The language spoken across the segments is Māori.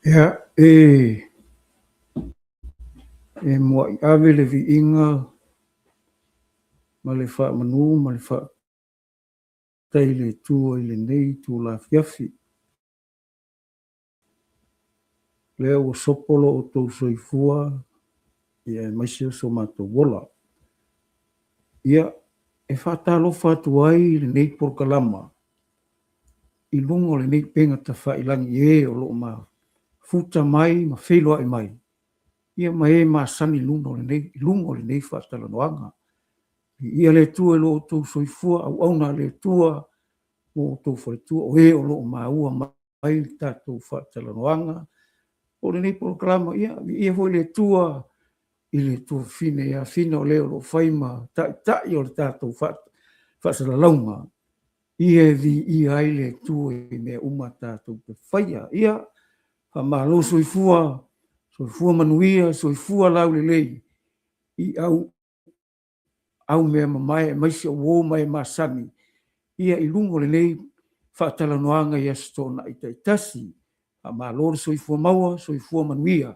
Ia e moa'i ave le vi'iga ma le wha'amanu ma le wha'atai le tua i lenei tulafiafi. Lea ua sopolo o tou soifua ia e maisi o so mātou wola. Ia e wha'atalofa atu ai lenei porokalama i lungo le nei penga ta whailangi e o lo ma futa mai ma wheloa i mai. Ia ma e ma sani lungo le nei whaatala noanga. Ia le tua lo tau soifua au auna le tua o tau whaitua o e o lo ma ua mai tātou whaatala noanga. O le nei proklama ia hoi le tua i le tua fine ia fine o leo lo whaima tai o le tātou whaatala launga. Ia vi ia ai le tua i mea uma tātou te whaia. Ia ha malo soifua manuia, soifua lau le lei. I au mea mamae, maisi o wō mai masani. Ia i lungo le lei whaatala noanga ia stona i taitasi. Ha malo soifua maua, soifua manuia.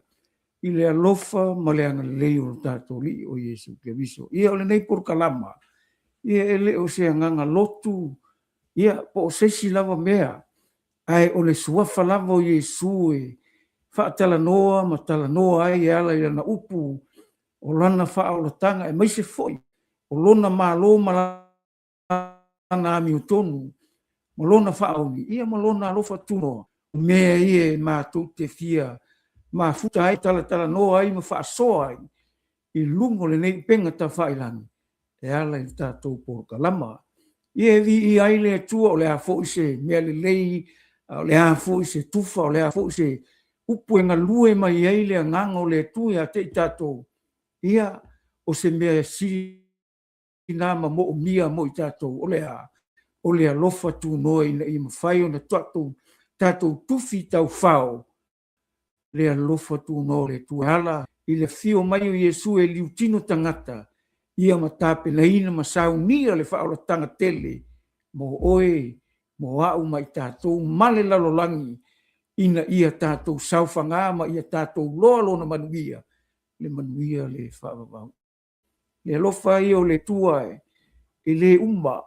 I le alofa ma le anga lei o tātou li o Iesu Keriso. Ia o le nei por kalama. Ia ele o se anganga lotu. Ia po o sesi lava mea. Ai o le suafa lava o Iesu e whaatala noa ma tala noa ai e ala i lana upu o lana whaolatanga e maise foi. O lona malo ma lana ami utonu. Ma lona whaoni. Ia ma lona alofa tuno. Mea ie mātou te fia. Ma futa ai tala noa ai ma whaasoa ai. I lungo le nei penga ta whailani. E ala i tātou por kalama. Ia vi i aile atua o le a fo se mea le lei, o le a fo se tufa, o le a fo se upu e ngalue mai aile a nganga o le atua a te tātou. Ia o se mea si nama mo o mia mo i tātou o le a lofa tu noa i mawhai o na tātou tufi tau whao. Le a lofa tu noa le tu ala i le fio mai o Iesu e liu tino tangata. Ia matape na ina masau nia le whaola tanga tele. Mo oe, mo au mai tātou male lalolangi. Ina ia tātou saufanga ma ia tātou loalo na manuia. Le manuia le whaavavau. Le alofa ia o le tuae. E le umba.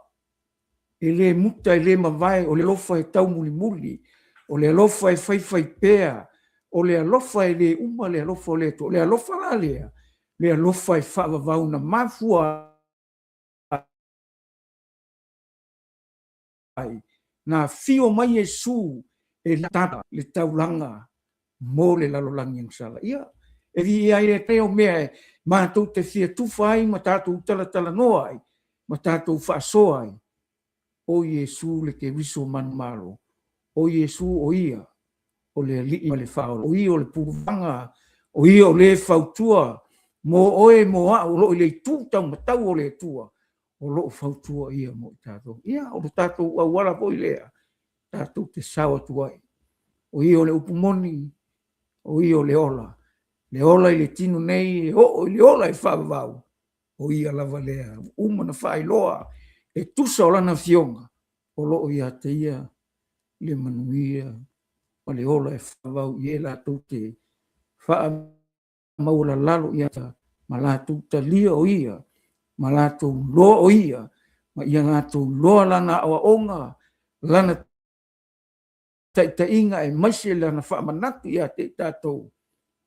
E le muta e le mawai. O le alofa e tau muli muli. O le alofa e whai pea. O le alofa e le umba le alofa o le tu. O le alofa la lea. Le alofa e whaavavau na mafua ai. Na fio mai Iesu e tata le taulanga mo le lalolangi ang sala. Ia, e vi ai e teo mea e mātou te fia tufa ai, ma tātou tala noa ai, ma tātou whaasoa ai. O Iesu le ke wiso manmaro. O Iesu o ia, o le alii ma le whaolo. O ia o le puruvanga, o ia o le whautua, mo oe mo a o lo i le tūtau matau o le tua. O lo whautua ia mo i tātou. Ia o le tātou awala po i lea. Tātou te sawa tuai. O ia o le upumoni, o ia o le ola. Le ola i le tino nei, o le ola i whaavavau. O ia lava lea. Umana whailoa. E tusa o lana fionga. O lo ia te ia le manuia. O le ola e whaavavau i e lātou te whaavavau. Maula lalo ia ta malatu ta lia o ia malatu lo o ia ma ia ngatu lo lana o onga lana ta inga e maisi lana fa manatu ia te tato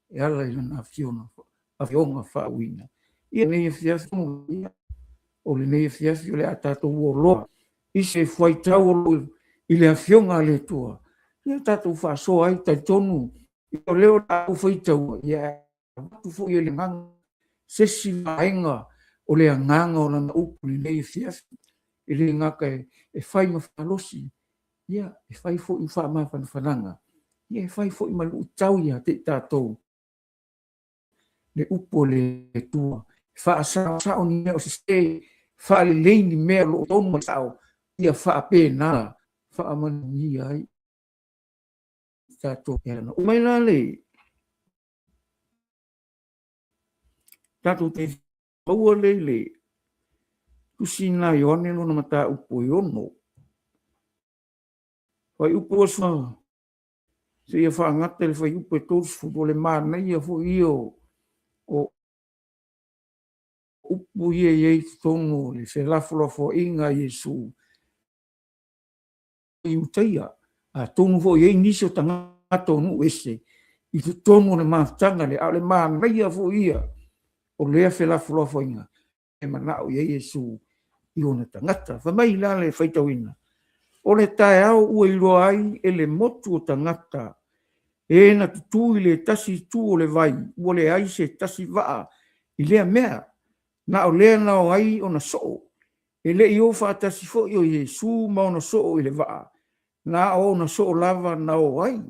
e ala lana fiona afionga fa wina ia nei fias ia o le nei fias le atato o lo i se foi tau i le afionga le tua ia tato fa so ai ta tonu i o leo tau foi tau ia tu fo ye ngang sesi ainga o le nganga o na upu nei fias ile ngaka e fai ma falosi ia e fai fo i fa ma fananga ia e fai fo i malu tau ia te tato le upu le tua fa sa o ni o se fa le ni me lo ton ma sao ia fa pena fa man ia tato ia no mai la le tato te paua lele. Kusina ione no mata upo iono. Wai upo asma. Se ia whaangata le whai upo e tōs futo le mana ia fo io. O upo ia iei tono le se lafo inga Iesu. I utaia. A tono fo iei niso tangata onu ese. I tu tono le maftanga le a le mana ia fo ia. O lea fe lafo inga. E manao ia Iesu i ona tangata. Whamai la le whaitawina. o le tae au ua iroa ai e le motu o tangata, e na tutu i le tasi tu o le vai, ua le ai se tasi vaa, i lea mea, na o lea na o ai o na soo, e le i o whaatasi fo i o Yesu ma o na soo i le vaa, na o na soo lava na o ai,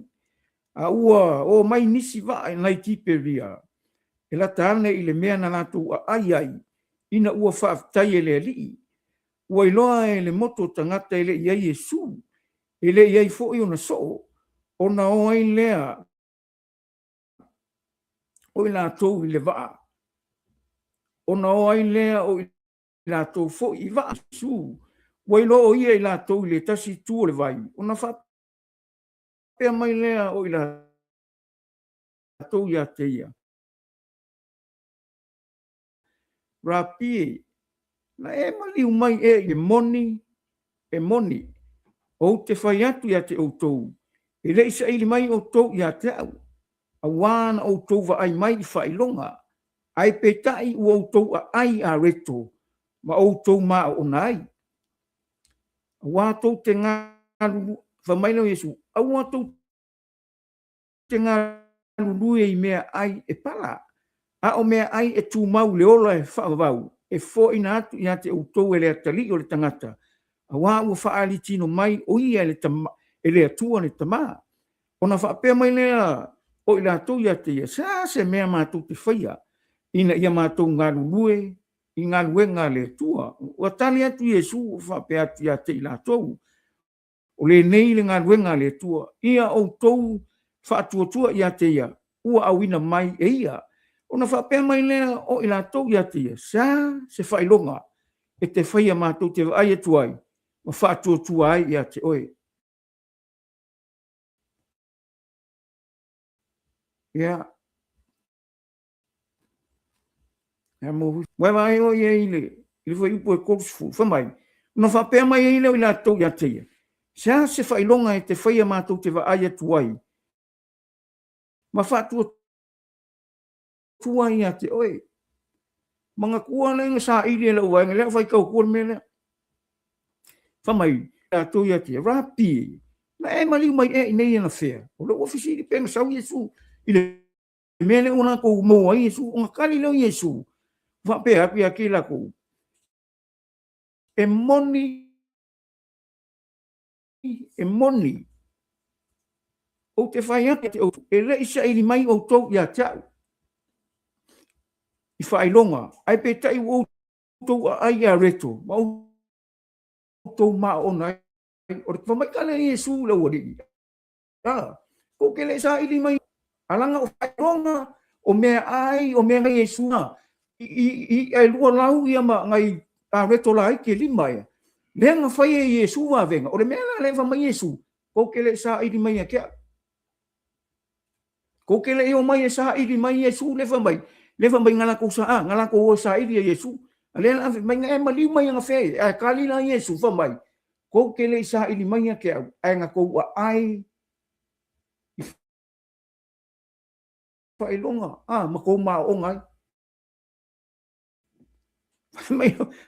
a ua o mai nisi vaa nai tipe ria, e la taane i le mea na latu a ai ai, ina ua whaafitai e le alii, ua iloa e le moto tangata e le i ai Yesu, e le i ai fo i o na soo, o na o ai lea, o i lātou i le vaa, o na o ai lea o i lātou fo i vaa Yesu, ua iloa o ia i lātou i le tasi tu o le vai, o na wha pea mai lea o i lātou i a te ia. Rapie, na e maliu mai e moni, o te whai atu i a te outou, e le isa ili mai outou i a te au, a wana outou wa ai mai i whailonga, ai petai u outou a ai a reto, ma outou ma o nai. A wātou te ngalu, whamaino Yesu, a wātou te ngalu e i mea ai e pala, a o mea ai e tū mau le ola e whaavau, e fo ina atu i a te outou e le atali o le tangata, a wā ua whaali tino mai o ia e le atua le tamaa, o na whaapea mai lea o i lātou i a te ia, sa se mea mātou te whaia, ina ia mātou ngā lulue, i ngā luenga le tua. Ua tali atu Yesu o whapea atu i a te i lātou. O le nei le ngā luenga le tua. Ia o tou whaatua i a te ia. Ua awina mai e ia. O na whapea mai lea o i lātou i a te ia. Sa se whailonga e te whaia mātou te ai atu ai. Ma whaatua ai i a te oe. Ia. Ia mohu. Wai mai o ia ile. Ile whai upo e kōrusu. Whamai. No whapea mai e ile o i lātou i a te ia. Sa se whailonga e te whaia mātou te ai atu ai. Ma whaatua tua i a te oe. Mga kua na inga sa ili e la uai, lea whai kau kua me lea. Whamai, a tō i a te rapi. Na e maliu mai e nei ana whea. O le ofisi i pēna sau Yesu. I le mele o nā kou mau ai Yesu. O ngā kari leo Yesu. Whapea api a ke la kou. E moni. E moni. O te whai ate te outu. E le isa ili mai o tau i a tau. I whailonga. Ai pe tai o tau a ai a reto. Ma o tau maa o nai. O te whamai kale Yesu la ua rii. Ko ke le sa ili mai. Alanga o whailonga. O mea ai, o mea ngai Yesu na. I ai lua lau ia ma ngai a reto la ai ke lima ia. Lea nga whai e Yesu wa venga. O le mea la le whamai Yesu. Ko ke le sa ili mai a kia. Ko ke le eo mai e sa ili mai Yesu le whamai. Le whamai ngala ko sa a. Ngala ko o sa ili a Yesu. Le la mai nga e maliu mai nga whai. A kali la Yesu whamai. Ko ke le sa ili mai a kia. Ai nga ko wa ai. Whai longa. Ma ko maa o ngai.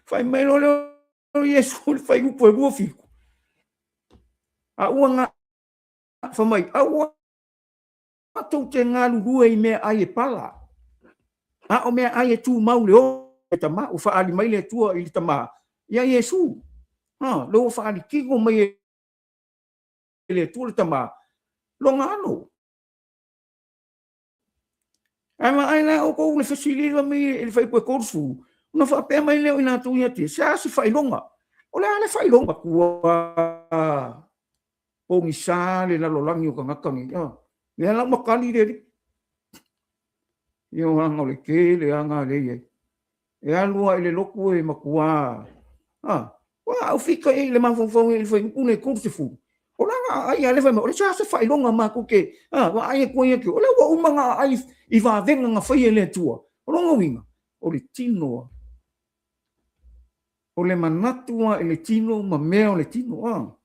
Whai mai lo leo Yesu le whai upo e rua fiku. A ua nga. Whamai. A ua. A tau te ngā lurua i mea ai e pala. A o mea ai e tū mau leo. E tama. O whaali mai le tua i tama. Ia Yesu. Lo whaali kiko mai e le tua le tama. Lo ngano. Ai ma ai la o kou le whasili la mai e le whaipu e kōrusu. Una whapea mai leo i nā tū ia te. Sia se whailonga. O le ale whailonga kua. O ngi sā le lalolangi o ka ngakangi. Le ala makali le li. Ia o hanga o le ke le anga le ia. E alua i le loku e makua. Wa au fika e le mawhawhau e le whaipune kōrusu. O langa ai ale whaima. O le sa se whailonga ma kuke. Wa ai e kua ia ki. O le wa umanga ai i whavenga ngā whai e le tua. O longa winga. O le tinoa. O le manatua e le tino ma mea o le tino.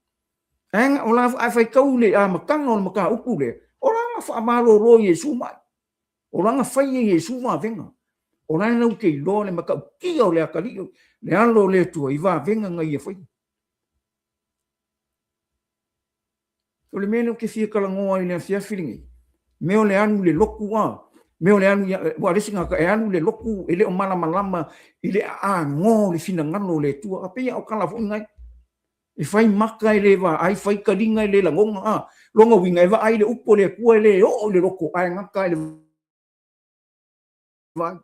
Enga o la ai whai kau le a makanga o le maka upu le. O langa whaamaro ro Yesu mai. O langa whai e Yesu whavenga. O langa nau ke ilo le maka ukia o le akali. Le alo le tua i whavenga ngai e whai. O le mena ke fia kalangoa i le fia filingi. Me o le anu le loku a. Me o le anu wa resi ngaka e anu le loku e le o malama i le a ngō le fina ngano le tua. A pia o kala fu ngai. E fai maka i le wa ai fai kalinga i le langonga a. Longa winga e wa ai le upo le kua le o le loko ai ngaka i le vai.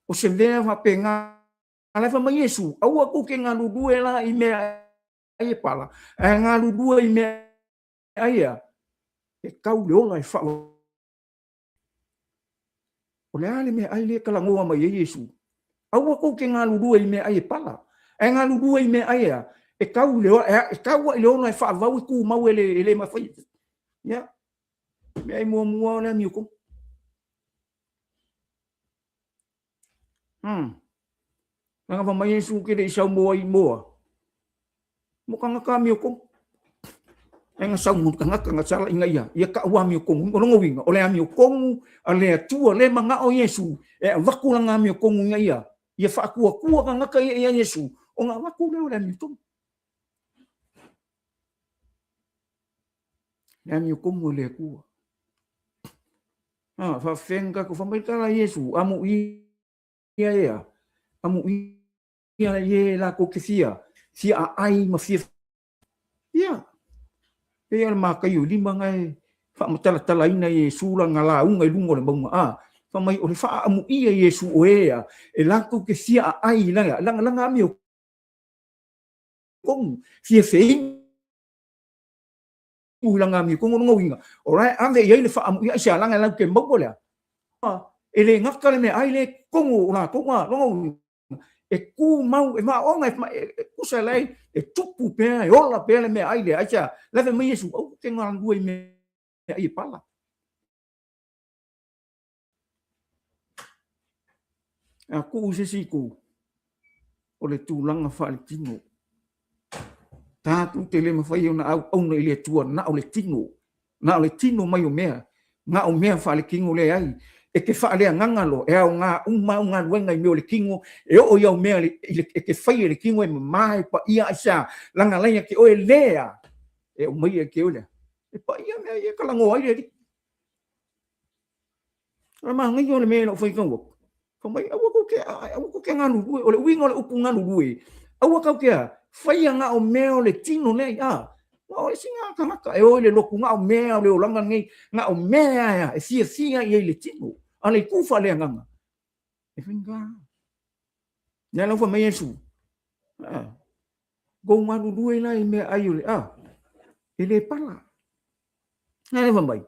O se lea wa pe ngā ala fa mai Yesu. Au aku ke ngā lulue la i mea ai pala. E ngā lulue i mea ai a. E kau le ola e wha. O le ale mea ai le kalangoa mai Yesu. Au ako ke ngā lulua i mea ai pala. E ngā lulua i mea ai a. E kau le ola, e kau le ola e wha vau i ku mau ele mawhai. Ya. Mea i mua le miuko. Nanga wa mai Yesu ke le isau moa i moa. Muka ngaka miuko. E nga sau ngaka ngaka sala inga ia. Ia ka ua miuko. Olongo winga. Ole a miuko. A le atua le manga o Yesu. E a waku langa miuko inga ia. Ia whaakua ka ngaka ia Yesu. O ngā waku leo le miuko. Le miuko le kua. Whawhenga ko whamaitara Yesu. Amu ia ea. Amu ia e la ko ke fia. Fia a ai ma fia. Ia. E ala maka iu lima ngai. Whamatala ina Yesu la ngala unga i lungo le maunga. Whamai o le wha amu ia Yesu o ea. E la ko ke fia a ai langa. Langa ami o kong. Fia fein. Langa ami o kong o winga. Orai ame ia le wha amu ia sia langa lau ke maupo lea. Ele ngaka le me ai le kongo la konga longo e ku mau e ma onga e kusa lei e tupu pe e ola pe le me ai le acha leve me Yesu o ke ngā ngui me ai pala a ku se ku o le tūlanga whaale tino tātu te le mawhai o na au na ile tua na o le tino mai o mea ngā o mea whaale kingo le ai e ke whaale a ngangalo, e au ngā ngā ruenga i meo le kingo, e o iau mea e ke whai le kingo e mai pa ia aisa, langa laia ke oe lea, e o mai e ke olea, e pa ia mea e kalango ai le. Rama ngai o le mea no whai kaua, pa mai au ko ke ngā nurue, o le uinga o le upu ngā nurue, au kau ke a, whai a ngā o mea o le tino nei, o le singa kamaka, e o le loku ngā o mea o le olanga ngai, ngā o mea e fia i le tino. Ale kufa le nganga. E finga. Ya la fa mai Yesu. Go ngadu due la i me ayule ele pala. Na le mai.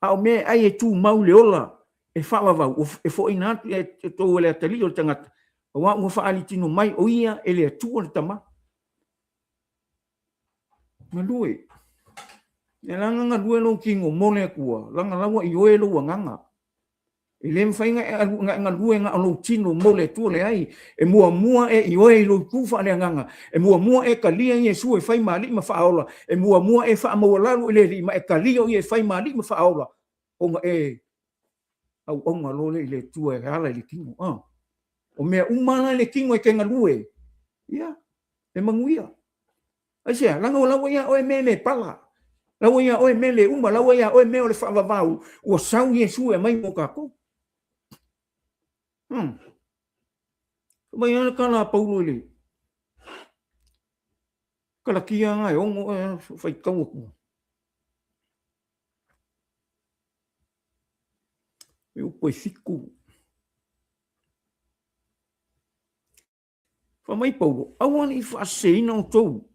A o me ai tu mau le ola. E fa wa e fo ina e to le tali o tangata. Wa mo fa ali tino mai o ia ele tu o tama. Na due. Ya la nganga due lo kingo mole kua. Langa lawa i oe lo nganga. E le mwhainga ngā lue ngā alo tino mole tua le ai, e mua e ioe lo kufa le nganga, e mua e kalia i Yesu e whai maali ma whaola, e mua e wha mawalaru i le ri, ma e kalia i e whai maali ma whaola, onga e, au onga lole i le tua e hala i le kingo, o mea umana i le kingo e ke ngā lue, ia, e manguia, asia, langa o lawa ia oe me pala, lawa ia oe me le uma, lawa ia oe me o le whaavavau, ua sau Yesu e mai mo kako, Mai ana kala paulo le. Kala kia ngai ongo fai kau ku. Eu poi fiku. Fa mai paulo, awan I fa sei no tou.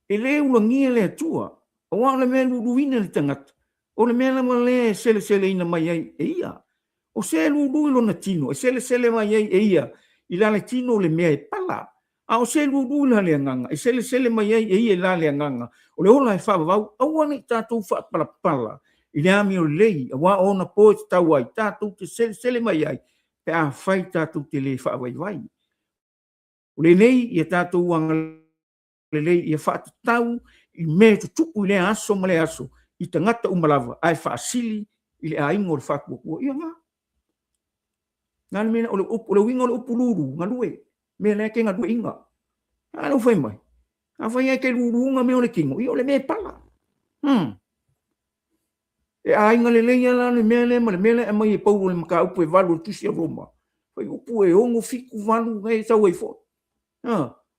Ele ulangia le tua. Awan le me luina le tangata. O le me ma le sele ina mai ai e ia. O se lu lo na tino, sele mai ai e ia. Ila le tino le mea e pala. A o se lu la le nganga, sele mai ai e ia la le nganga. O le ola e fa vau, awan I tātou fa pala. I le ami o lei, awa ona po te tau ai, tātou te sele mai ai. Pe a fai tātou te le fa vai. O le nei, ia tātou wanga le lei, ia fa tau, I me tu tupu I le aso ma le aso. I tangata umalava, ai fa asili, I le aingo le fa kua. Ia ngā. Ngā mena o le winga o le upuluru, ngā lue. Mea le ke ngā lue inga. Ngā lue whai mai. Awhai ai ke lurunga me o le kingo, i o le me pala. E ainga le leia la le mele, ma le mele e mai e pau le maka upu e valu tusi a Roma. Whai upu e ongo fiku valu ngai tau e fo.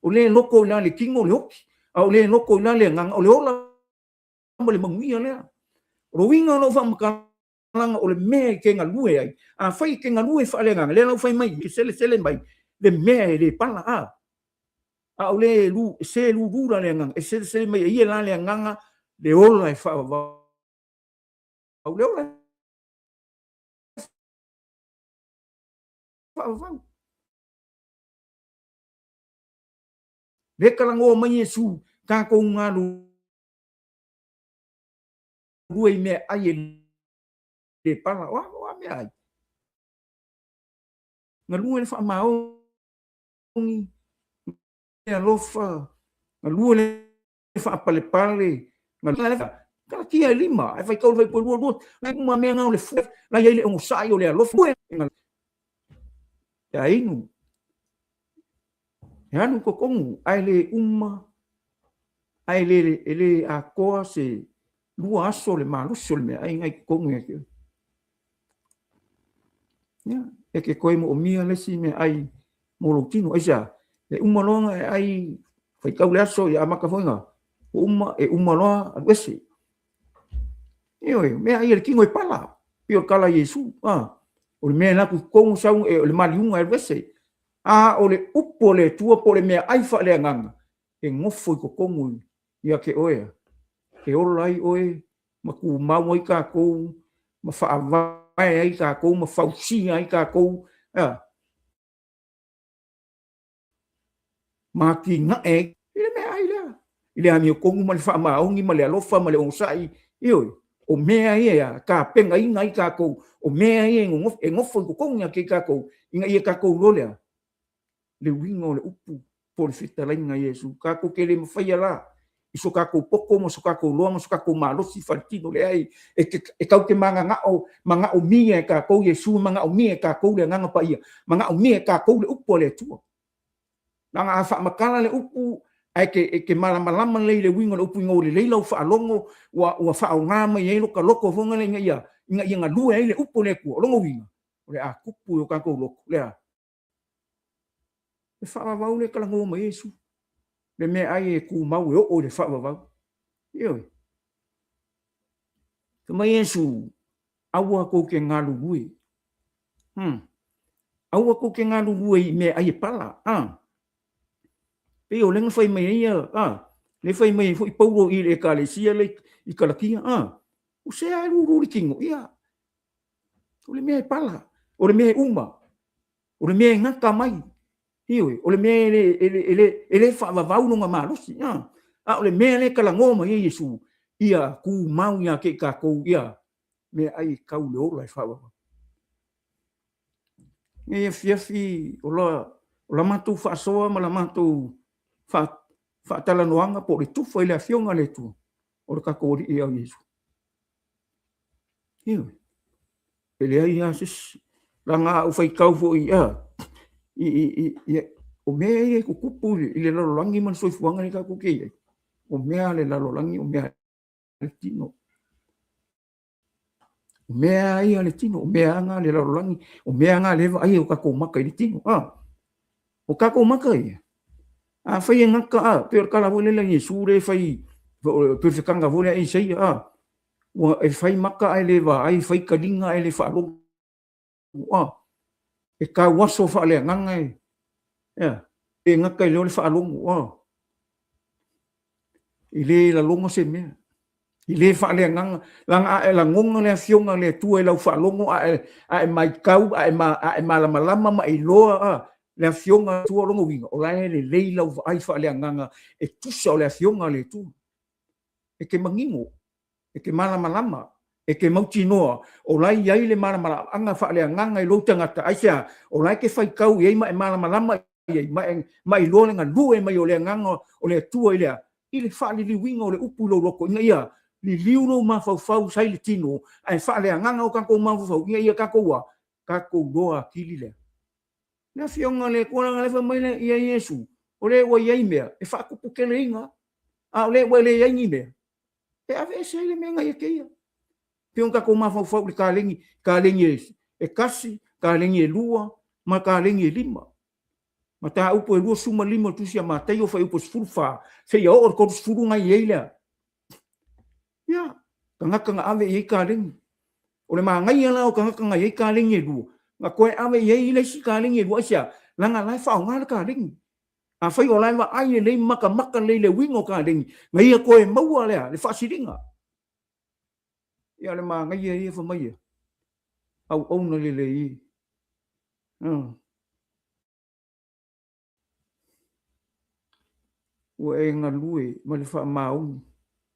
O le loko ila le kingo le hoki. A o le loko ila le nganga, o le ola ma le manguia lea. Roinga no wha makalanga o le mea ke ngā lue ai. A whai ke ngā lue wha le nganga, le lau whai mai, ke sele mai, le mea e le pala a. A o le lu, se lu rura le nganga, e sele mai e ia la le nganga, le ola e wha wau. Au le ola wau. Le kalango mai Yesu, ka ko ngā lue mea ai e le pala, wa mea ai. Ngā lue le wha maongi, ngā lofa, ngā lue le wha pale, ngā lue le ka kia lima, e whai kaul whai po lua, nai kuma mea ngau le fua, nai ele ongo sai o le alofa, ya inu. E anu ko kongu, ai le uma, ai le a koa se lua aso le maluso le mea, ai ngai kongu e kio. E ke koe mo o mia lesi me ai molo tino, aisa, e uma longa e ai, whai kau le aso i a maka whoinga, uma loa a wese. Eoi, mea ai le kingo e pala, pio kala Yesu, o le mea naku kongu sau e o le maliunga e wese, o le upo le tua po le mea ai wha le anganga, e ngofo i ko kongu ia ke oea, ke olai oe, ma ku mau ai ka kou, ma whaavai ai ka kou, ma whausia ai ka kou, ma ki nga e, ile mea ai lea, ile ami o kongu ma le wha maongi, ma le alofa, ma le onsai, ioi, o mea ia, ka penga inga ai ka kou, o mea ia e ngofo i ko kongu ia ke ka kou, inga ia ka kou lolea, le wingo le upu, po le fita lainga Yesu, ka kou ke le mawhaia la, iso kako poko mo so kako loa mo so kako malosi fartino le ai e kau ke manga o mia ka ko Yesu manga o mia ka ko le nganga pa ia manga o mia ka ko le upo le tu nanga afa makala le upu ai ke malama le wingo le upu ngole le lo fa longo wa fa o ngama ye lo ka loko fonga le ia nga lu ai le upo le ku longo winga le a kupu o kako loko le a fa va le kala ngo ma Yesu le me ai e ku mau e o le wha wawau. Ioi. Ka mai Yesu, aua kou ke ngā lugui. Aua kou ke ngā lugui me ai e pala. Pe o lenga whai mai ia. Le whai mai i pauro i le ka le sia le i kalakia. O se ai ruru li kingo. Ia. O le mea e pala. O le mea e uma. O le mea e ngaka mai. Ioi, o le mea ele wha wawau nunga marosi. O le mea le kalangoma ia Yesu. Ia ku mau ia ke ka kou ia. Mea ai kau le ola e wha wawau. Ia fiafi o la matou wha soa ma la matou wha tala noanga po le tufa i le afionga le tu. O le kako ori ia o Yesu. Ioi. Ele ai asis. Langa au whai kau fo i ia. O mea e kukupu i le lalolangi man soifuanga ni kako kei. O mea le lalolangi, o mea le tino. O mea ai le tino, o mea anga le lalolangi, o mea anga lewa ai o kako maka i le tino. O kako maka ia. Whai e ngaka, peo kala vole la Yesu re whai, peo whikanga vole ai sei, e whai maka ai lewa, ai whai kalinga ai le whaalongo. E ka waso whaale nganga e. E ngaka i leo le whaalongo. I le la longo se mea. I le whaale nganga. Langa e la ngonga le fionga le tua e lau whaalongo a e mai kau, a e malama ma i loa le fionga tua longo winga. O lai le lei lau ai whaale nganga e tusa o le fionga le tua. E ke mangingo. E ke malama. E ke mauti noa, o lai iai le malama anga whaale nganga i lo tangata aisea, o lai ke whai kau iai ma e malama iai, ma i lo lenga lue mai o le nganga o le tua i lea, i le whaale li winga o le upu lo roko, inga ia, li liuro ma fau sai le tino, ai whaale nganga o kako ma fau, inga ia kako loa kili lea. Lea fionga le kona ngalefa mai le ia Yesu, o le ua iai mea, e whaakupu ke le inga, a o le ua le iai ni mea, e ave e se le mea ngai e keia. Pion ka ko mawhau le ka lengi e kasi, ka lengi e lua, ma ka lengi e lima. Ma ta upo e lua suma lima tusi a matai o whai upo sifuru wha, se ia o koru sifuru ngai e lea. Ia, ka ngaka nga ave i ka lengi. O le maa ngai ala o ka ngaka nga i ka lengi e lua. Nga koe ave i le si ka lengi e lua sia, langa lai whao ngā ka lengi. A whai o lai wa ai e lei maka lei le wingo ka lengi. Nga ia koe maua lea, le whasiringa. Ia le maa ngai e ia whamaia. Au auna le i. Ua e ngā lue, ma le wha maungi.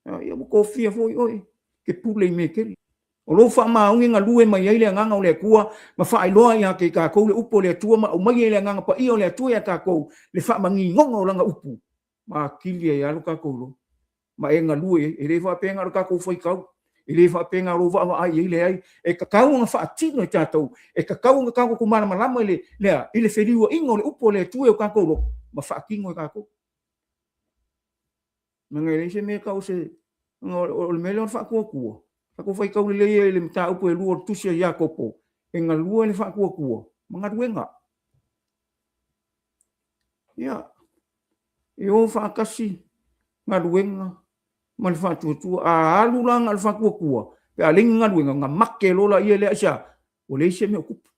Ia mo kofia foi oi, ke pule me keli. O lo wha maungi ngā lue mai eile nganga o le kua, ma wha ailoa ia ke kā kou le upo le atua, ma o mai eile nganga pa ia o le atua ia kā kou, le wha mangi ngonga o langa upu. Ma kili e alo kā kou lo. Ma e ngā lue, e le wha penga ro kā kou whai kau. E le wha penga ro wha ai eile ai. E ka kau ngā wha atino e tātou. E ka kau ngā kā kou mana malama ele, lea, ele wheriua ingo le upo le atua o kā kou lo. Ma wha kingo e kā kou. Ngai le se me ka o se o le mele on fa kua. Fa ko fai ka le le mta upo e luo tusi a Jakopo. E nga luo le fa kua. Manga duenga. Ia. E o fa kasi nga duenga. Ma le fa tu a alu langa le fa kua. Pe a linga nga duenga nga makke lola ia le asia. O le se me o kupu.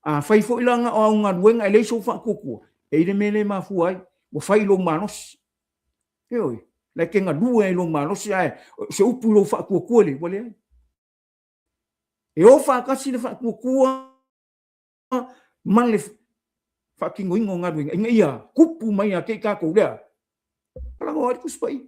A fai fo ilanga o nga duenga e le so fa kua. E le mele ma fu ai. O fai lo manos. Oi, la ke nga lua e lo malo si ai, se upu lo fa kua le, wale. E o fa kasi le fa kua, man le fa kingo ingo nga duinga, inga ia, kupu mai a ke ka kou lea. Pala ngā ariku spai.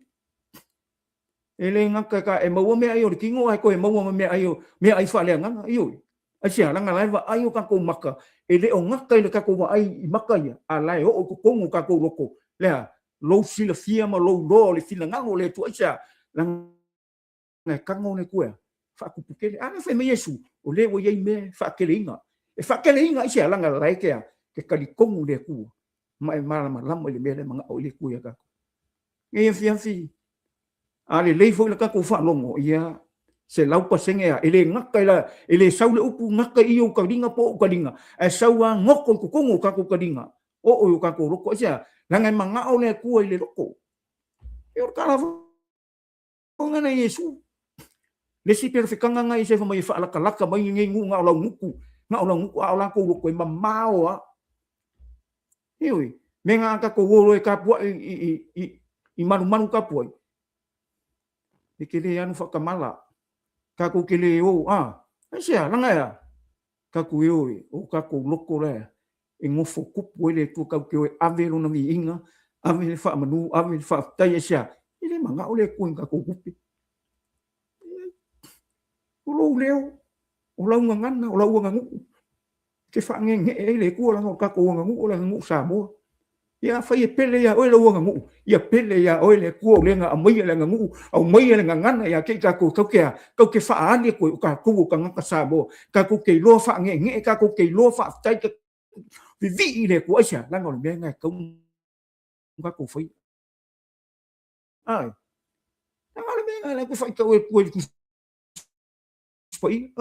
E le ngaka ka e maua mea ai o le kingo, ai ko e maua mea ai o, mea ai fa lea nganga, ioi. Asia, langa laiva ai o ka kou maka, e le o ngaka i le ka kou ai i maka ia, a lai o kukongo ka kou loko, lea, lo sila fia ma lo lo le fila ngango le tu aisa lang ngai kango le kua fa ku pukele ana fa me yesu o le wo ye me fa kelinga e fa kelinga aisa langa lai ke kali kongo le ku mai mala malama le mele manga o le ku ya ka ngai fia fi ale le fo le ka ku fa longo ia se lau pasenge ya ele ngaka la ele sau le upu ngaka i o kalinga po o kalinga e sau ngoko ku kongo ka ku kalinga o ka ku roko aisa langa manga o le ku le loko e o kala o ngana Yesu le si perfekanga ngai se fa mai fa laka laka mai ngai ngu nga ola nguku nga ola nguku ola ko ko ma mao a iwi me nga ka ko wo e ka pu i manu manu ka pu e ke le anu fa kamala ka ko ke le o sia langa ya ka ku o ka ko loko le e ngofo kupu ele tu ka ke ave lo na mi inga ave fa manu ave fa tai sia ile manga ole ku ka ko kupi o leo o lau ngana o lau ngangu ke fa nge ele ku la ka ko ngangu o la ngangu sa mo ya fa ye pele ya o lau ngangu ya pele ya o le ku o le nga mai le ngangu o mai le ngana ya ke ka ko ke fa ani ko ka ku ka ngaka sa mo ka ku ke lo fa nge ka ku ke lo fa tai ke vi vi le ku sia la ngol me nga ko ka ku foi ai la ngol me nga la ku fa ko ku foi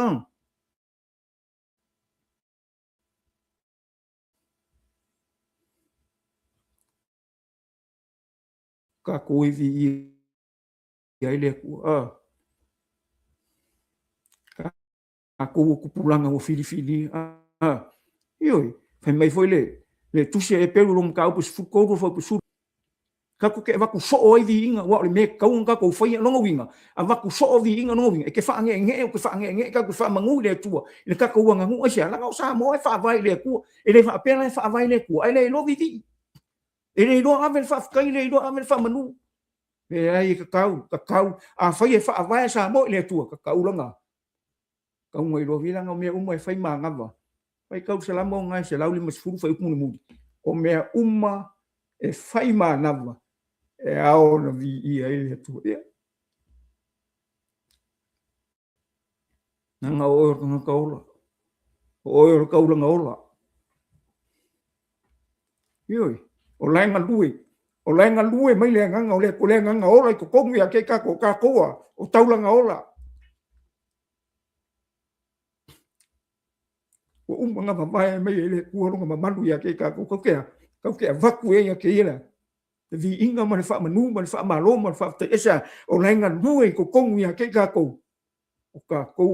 ka ko vi ya le ku aku pulanga o fili ioi fai mai foi le tusi e pelu lom ka opus fu ko fo pusu ka ku ke vaku so oi vi inga wa le me ka un ka ko foi longa winga a vaku so vi inga no winga e ke fa nge ke fa nge ka ku fa mangu le tua le ka ko wanga ngu sia la ngau sa mo e fa vai le ku e le fa pela fa vai le ku ai le lo vi e le lo ave fa kai le lo ave fa manu e ai ka kau a fai e fa vai sa mo le tua ka kau longa kau ngoi lo vila ngau me umai fai ma ngava fai kau salamo ngai se lauli mas furu fai kumu mudi o me umma e fai ma ngava e ao na vi ia ele tu ia nga o nga kaula o kaula ngaola ioi o laenga lue mai le nganga o le ko le nganga ola i ko kongu ia ke ka koa o taulanga ola o umanga mamai mai le kuoronga mamandu ia ke ka ko ke vaku ia ke ila vi inga man fa manu man fa malo man fa te esa o laenga lue ko kongu ia ke ka ko o ka ko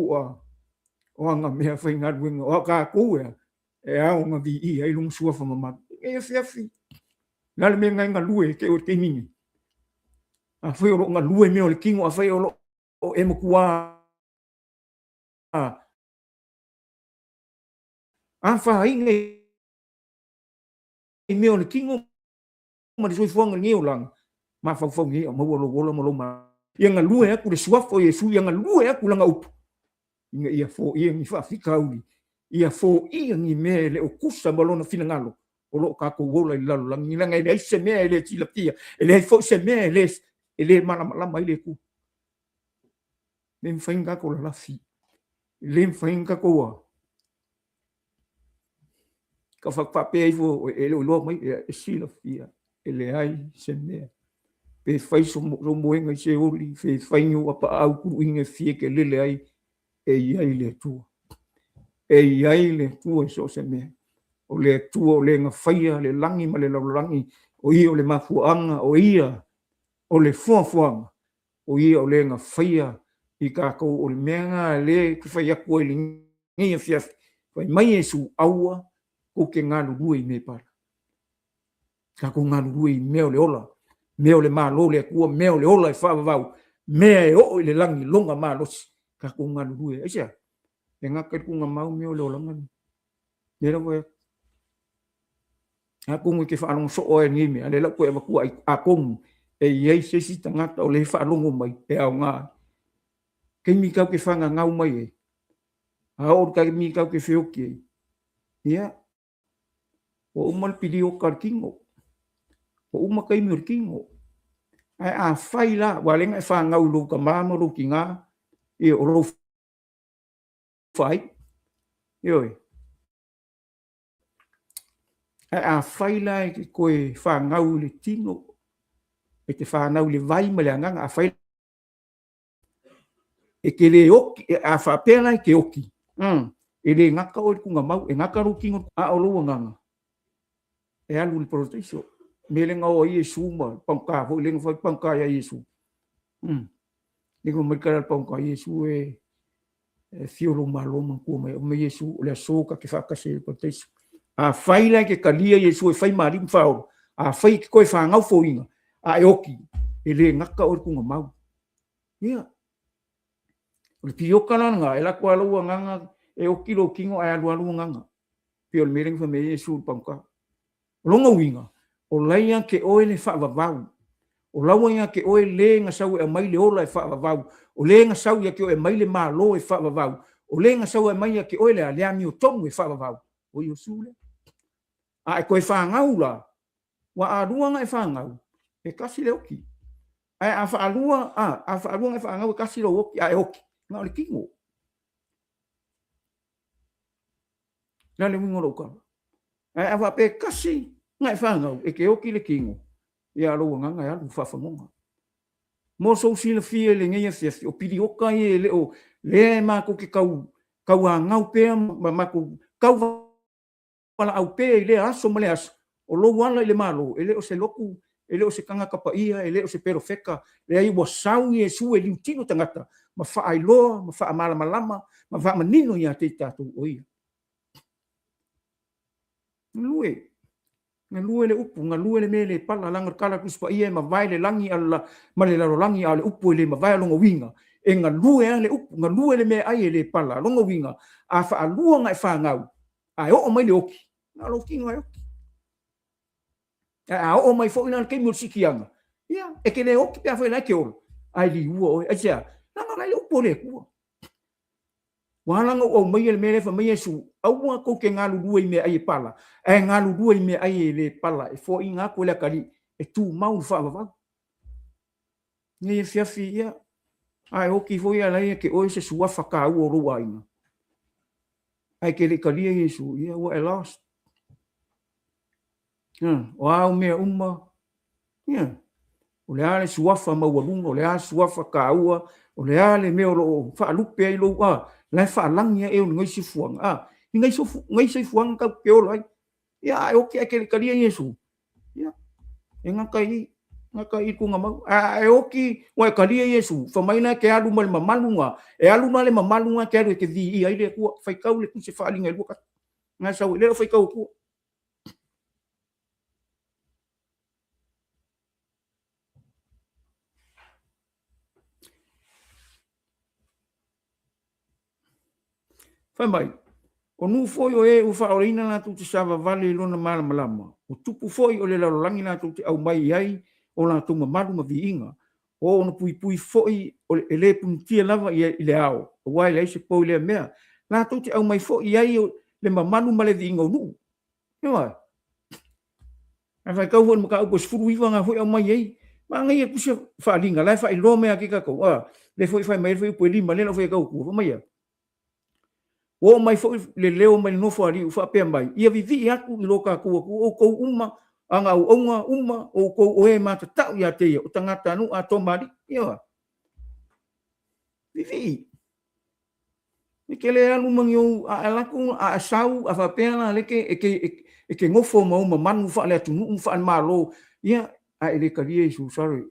o anga mea whainga ruenga o ka ko e ao nga vi i ai lung sua fa mama e fiafi nale me nga lue ke o te mingi a foi o nga lue me o le kingo a foi o e mo kua a fa inga e me o le kingo ma soi fonga ngi o lang ma fa fo ngi o mo lo ma ia nga lue aku le suafo e su ia nga lue aku langa upu inga ia fo ia ngi fa fikauli ia fo ia ngi me le o kusa malona fina ngalo o lo ka ko wola i lalo langi langa e se me le tilapia ele fo se me ele mala mai le ku nem fainga ko la fi lem fainga ko ka fa pa pe fo ele lo mai e sila fia ele ai se me pe fai so moenga se oli fe faingo apa au ku inga fie ke lele ai e ai le tu e ai le tu so se me o le tu o le nga faia le langi ma le langi o ia o le mafuanga o ia o le fuafuanga o ia o le nga faia i ka ko o le menga le ku faia ko le ngi fia fai mai su aua ko ke ngalu due me pa ka ko ngalu due me o le ola me o le malo le ku me o le ola fa va me o le langi longa malo ka ko ngalu due e sia e nga ka ku nga mau me o le ola ngan le lo aku ngi ke fa long so o ni me ale la ko e ku a kong e ye se si tanga o le fa long mai e au nga ke mi ka ke fa nga ngau mai e a o ka mi ka ke feo ke ia o mal pidi o ka kingo o uma kai mi kingo ai a fai la wa le nga fa ngau lu ka ma mo lu kinga e o ro fai yo a fai la ke ko e fa ngau le tino e te fa ngau le vai ma le nga a fai e ke le oki a fa pena ke oki e le ngaka o ku mau e ngaka ru kingo a o lu nga e alu le proteso me le nga o Yesu ma pangka ho le nga pangka ya Yesu ni ko mai kara pangka Yesu e fiolo malo man ku me Yesu le soka ke fa ka se proteso a fai la ke kalia Yesu e fai mari mfao a fai ke ko fa ngau fo inga a oki e le ngaka o ku mau ia o pio kana nga ela kwa lu nga e o kilo kingo ai lu nga pio le mereng fa me Yesu pangka longa winga o laia ke o le fa vavau o lawa ke o le nga sau e mai le ola e fa vavau o le nga sau ya ke o e mai le malo e fa vavau o le nga sau e mai ke o le aliami o tongu e fa vavau o Yesu le a ko e fa ngaula wa a ruanga e fa ngau e kasi le oki a fa alua a fa alua e fa ngau kasi le oki a e oki nga le kingo na le wingo lo ka a fa pe kasi nga e fa ngau e ke oki le kingo ia lo nga nga lu fa fa monga mo so sila fie le ngia fie o pidi o kai le o le ma ko ke kau ngau pe ma ko kau wala au pe le aso male as o lo wala le malo ele o se loku ele o se kanga kapa ia ele o se pero feka le ai wa sau Yesu e liutino tangata ma fa ai lo ma fa mala malama ma fa manino ia te tatu o ia ngalue le upu ngalue le mele pala langa kala kuspa ia ma vai le langi alla ma le laro langi ale upu le ma vai longa winga e ngalue le upu ngalue le me ai le pala longa winga a fa alua ngai fa ngau ai o mai le oki na lo kinga yo a o mai fo ina ke musikianga ia e ke le oki pe fa na ke o ai li uo e sia na ngai le upu le ku Walanga o mai le mele fa mai Yesu au ko ke ngalu dua me ai pala e ngalu dua me ai le pala e fo inga ko le kali e tu mau fa va ni fia fia ai o ki fo ia la ke o se sua fa ka o ro ainga ai ke le kali Yesu ia o e lost o au mea uma, ia, o le ale suafa maualunga, o le ale suafa kaua, o le ale mea o lo whaalupe ai lo, lai whaalangi e o ngai si fuanga, ngai si fuanga kau ke ola ai, ia, e oki ake le karia Yesu, ia, e ngakai ku ngamau, e oki, wa e karia Yesu, whamaina ke alu ma le mamalunga, e alu na le mamalunga ke alu e ke vi ai le kua, whaikau le kuse whaalinga e luka, ngai sau, le whaikau kua, whamai, o nu foi o e u whaorina nā tu te sawa vale lona mara malama. O tupu foi o le larolangi nā tu te au mai ai o nā tunga maru ma vi inga. O ona pui pui foi o le ele puntia lava i le ao. O wai le se poi le mea. Nā tu te au mai foi ai o le mamanu ma le vi inga o nu. Ia wai. A whai kau hon maka upo sfuru iwa ngā hoi au mai ai. Ma ngai e kusia whaalinga. Lai whai lo mea ki kakau. Le foi whai mai foi upo e lima lena foi kau kua. Mai ai. O mai fo le leo mai no fo ali u fa pe mai ia vivi aku i loka ku o ko uma anga o unga uma o ko o e mata ta ia te o tangata nu a to mari ia vivi ni ke le alu mangi o a la ku a sau a fa pe na le ke e ke ngofo mo ma manu fa le tu nu fa ma lo ia a ele ka lie su sorry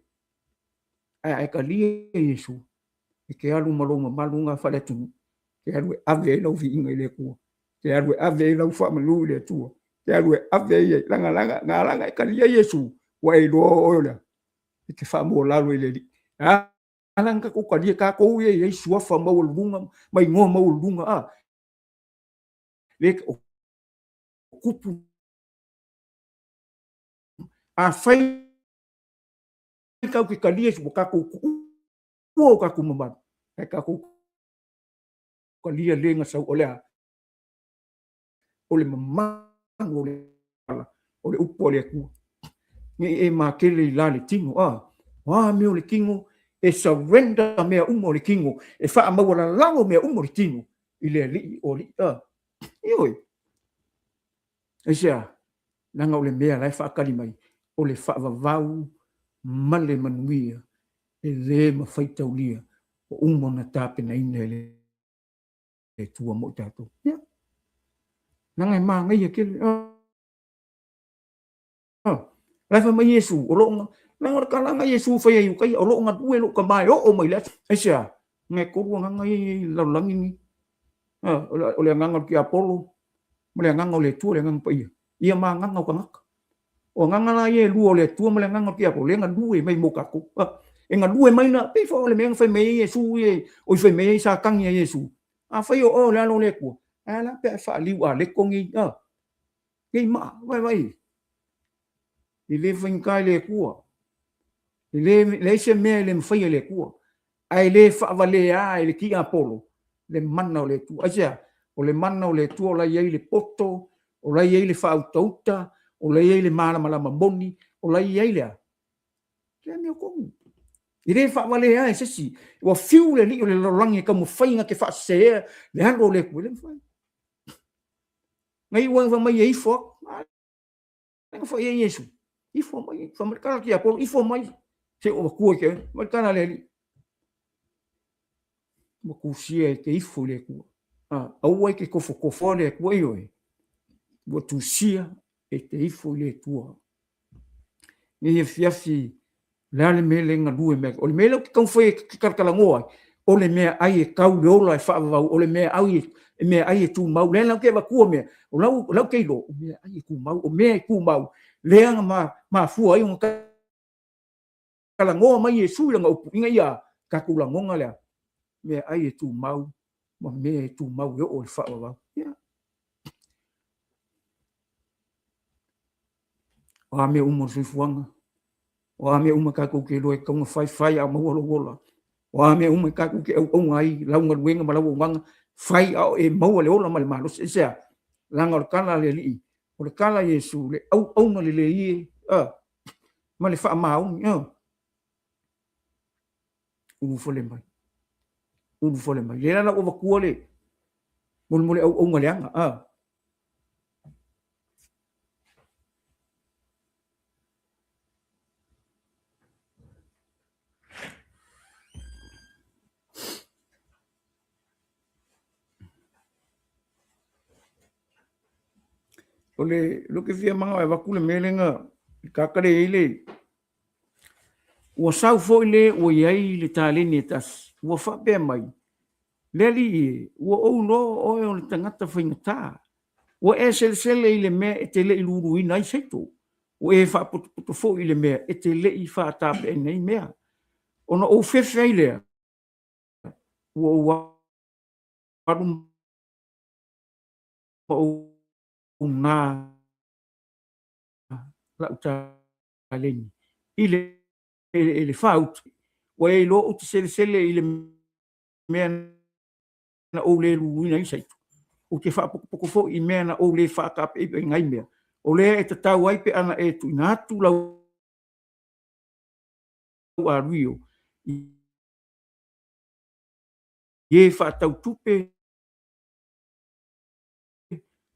a ka lie yesu e ke alu malo ma malunga fa le tu ke alu ave no vi inga le ku ke alu ave lau fa malu le tua ke alu ave ye langa e kalia Yesu wa e do ola ke fa mo la lo le alanga ko kalia ka ko ye Yesu fa mo lunga mai ngo mo lunga le kupu a fai ka ke kalia Yesu ka ko ka ku mama e ka ko kalia lenga sa ole mama ole upo le ku ni e makele la le tingo me o le kingo e surrender me umo le kingo e fa ma wala lango me umo le tingo i le li o li ioi e sia nanga o le mea lai fa kali mai o le fa vavau male manuia e le ma faita ulia o umo na tape na ina le tua mo tato nanga ma ngai ke lai fa mai Yesu o lo na ngor kala nga Yesu fa ye kai o lo nga due lo ka mai o mai la esa nge ko nga ngai la langi ni o le nga ki Apollo mo le nga le tu le nga pa ia ma nga ka nga o nga na ye lu o le tu mo le nga ki Apollo le nga due mai mo ka ko e nga due mai na pe fo le me fa me Yesu ye o fa me sa kang ye Yesu a fa yo o la lo le ko ala pe fa li wa le ko ngi ngi ma vai i le whainkai le kua. I le se mea le mwhai le kua. Ai le whaavale a le ki Apollo. Le mana o le tu. Aisea, o le mana o le tu o la iei le poto, o la iei le whaautauta, o la iei le malamalama moni, o la iei le a. Ke mea kongu. I le whaavale a e sesi. Wa fiu le li o le lorangi ka mwhainga ke whaasea le hano le kua le mwhai. Ngai wang mai e ifo. Ngai wha e Yesu. Ifo mai. Whamarikara ki Apollo. Ifo mai. Se o kua ke. Marikana le li. Ma kusia e ke ifo le kua. Aua ke kofo le kua i oe. Wa tusia e te ifo le tua. Ngi e fiafi le ale me le ngadue me. O le me le ki kaunwhai ki karkalangoa. O le mea ai e kau le ola e whaavau. O le mea ai e tū mau. Le lau ke wa kua mea. O lau keilo. O mea ai e kū mau. O mea e kū mau. Le anga ma fua ai unga kalangoa mai e sui langa upu. Inga ia ka kulangonga lea. Mea ai e tū mau. Ma mea e tū mau e o le whaavau. O a mea umo suifuanga. O a mea uma kako ke loe kaunga whai a maua wola. O a mea uma kako ke au ngai launga ruenga ma lau wanga whai au e maua le ola ma le malo se sea. Langa o le kala le li. O le kala Yesu le au na le ie. Ma le wha maungi. Unu fole mai. Unu fole mai. Le lana o wakua le. Mole au ngaleanga. ole lo ke fia manga e wakule melenga kakare ile ua sau fo ile o iai le taleni tas ua fa be mai leli ua o no o le tangata faingata ua e sele ile me e te le iluru ina i seto o e fa poto fo ile me e te le i fa tape nei mea ona o fefe ile ua waru o una la taleni ile ele faut o e lo o te sele ile mea na o le lu ina i seto o ke fa poko fo i mea na o le fa tape e ngai mea o le e te tau ai pe ana e tu ina atu lau a rio ye fa tau tupe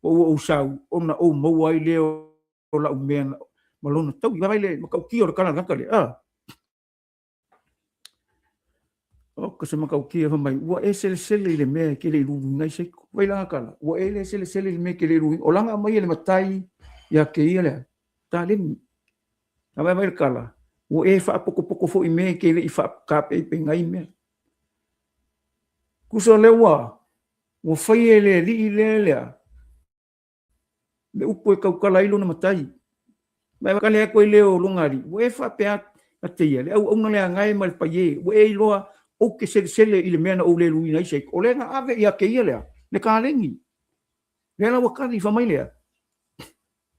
o sau ona o mo ai le o la mea malona tau i vai le makau ki o kana ngaka le o ka se makau ki fa mai ua e sele le mea ke le lu ngai se vai la kala ua e le sele le mea ke le lu o langa mai le matai ya ke ia le ta le na vai kala o e fa poko fo i me ke le i fa ka pe ngai me kuso le wa o fai le li le upo e kaukala ilo na matai mai ka le ko le o lungari o e fa pe a te ia le au na le ngai mal pa ye o e loa o ke sele i le mena o le lu ina se o le na ave ia ke ia le ka lengi le la wa ka ni fa mai le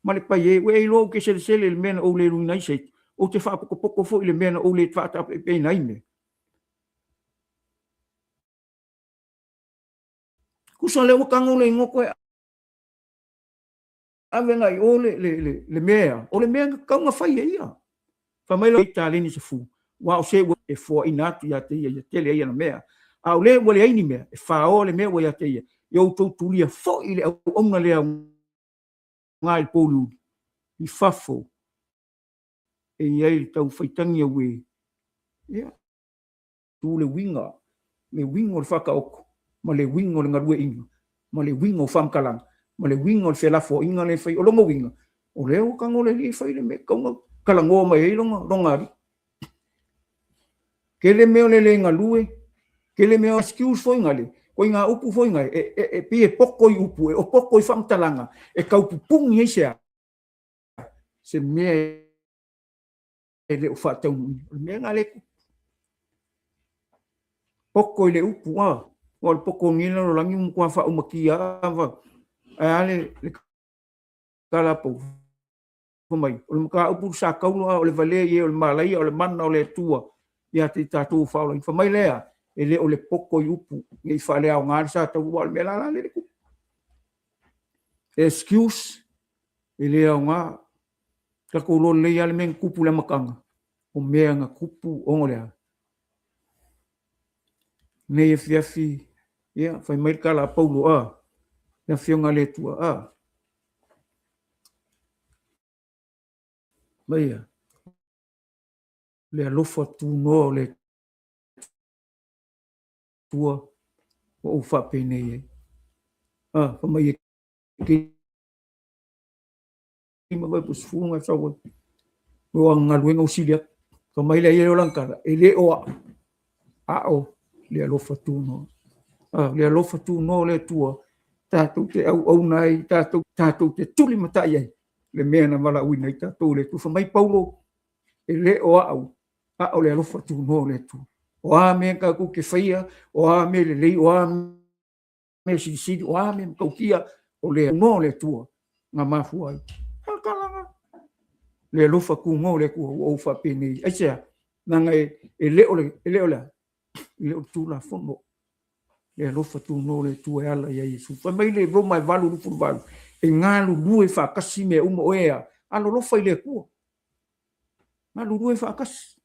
mal pa ye o e lo ke sele i le mena o le lu ina se o te fa poko fo i le mena o le fa ta pe nai me kuso le o kango le ngoko ave ngai o le mea o le mea kaunga fai ia fa mai lo taleni se fu wa o se e fo inatu ya te ia te le ia na mea a o le o le ai mea e fa o le mea o ia te ia yo to tulia fo i le o nga le ngai polu i fafo e ia tau faitangi we ia tu le winga me wingo le faka oko ma le wingo le ngarue inga ma le wingo fam kalang ma le wingo le felafo inga le fai o longo winga o le o kango le li fai le me kaunga kalango mai e longa ke le meo le ngalue ke le meo excuse foi ngale ko inga upu foi ngai e pi e poko i upu e o poko i fam talanga e kau pupung i se me le o fa tau me ngale poko i le upu o le poko ngina lo langi mu kwa fa umakia va ale le kala po mai o le ka upu sa kau no o le vale ye o le malai o le mana o le tua ia te tatu fa o fa mai lea e le o le poko i upu ngai fa le au ngā sa tau wal me la le excuse e le au ngā ka ko lo le ia le men kupu le makanga o mea nga kupu o ngolea nei e fiafi ia fa mai kala paulo na fionga le tua mai le alofa tu no le tua o fa pe nei fa mai ki ma vai pus funga sa wo nga luenga usilia fa mai le ia o lankara e le o o le alofa tu no le alofa tu no le tua tatou te au nai tatou te tuli matai ai le mea na mala uina i tatou le tu fa mai paulo e le o au le alofa tu no le tu o me ka ku ke faia o me le o me si o me ka kia o le no le tu nga mafu ai kalanga le alofa ku ngo le ku o fa peni ai se na ngai e le o le tu la fondo le alofa tu no le tu ala ia Yesu fa mai le roma valu lu fu valu e ngalu lue fa kasi me umo ea alo lo fa ile ku ngalu lue fa kasi